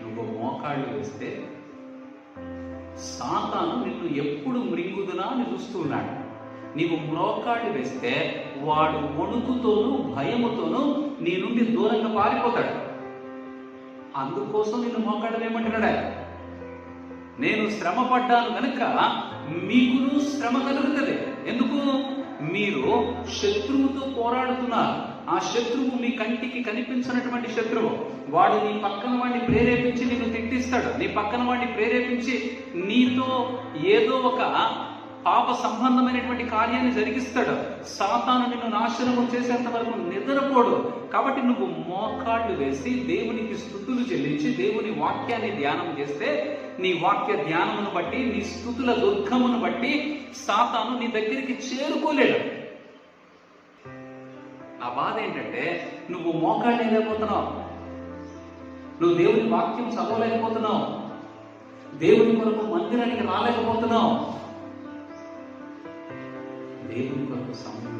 నువ్వు మోకాళ్ళు వేస్తే సాతాను నిన్ను ఎప్పుడు మృంగుదునా అని చూస్తూ ఉన్నాడు. నీవు మోకాళ్ళు వేస్తే వాడు వణుకుతోనూ భయముతోనూ నీ నుండి దూరంగా పారిపోతాడు. అందుకోసం నిన్ను మోకాళ్ళు వేయమంటున్నాడు. నేను శ్రమ పడ్డాను కనుక మీకును శ్రమ కలుగుతుంది. ఎందుకు? మీరు శత్రువుతో పోరాడుతున్నారు. ఆ శత్రువు మీ కంటికి కనిపించినటువంటి శత్రువు. వాడు నీ పక్కన వాడిని ప్రేరేపించి నిన్ను తిట్టిస్తాడు. నీ పక్కన వాడిని ప్రేరేపించి నీతో ఏదో ఒక పాప సంబంధమైనటువంటి కార్యాన్ని జరిగిస్తాడు. సాతాను నిన్ను నాశనము చేసేంత వరకు నిద్రపోడు. కాబట్టి నువ్వు మోకాళ్ళు వేసి దేవునికి స్తుతులు చెల్లించి దేవుని వాక్యాన్ని ధ్యానం చేస్తే నీ వాక్య ధ్యానమును బట్టి, నీ స్తుతుల దుర్గమును బట్టి సాతాను నీ దగ్గరికి చేరుకోలేడు. నా బాధ ఏంటంటే నువ్వు మోకాళ్ళు వేయలేకపోతున్నావు, నువ్వు దేవుని వాక్యం చదవలేకపోతున్నావు, దేవుని కొరకు మందిరానికి రాలేకపోతున్నావు, దేవుని కొరకు సమయం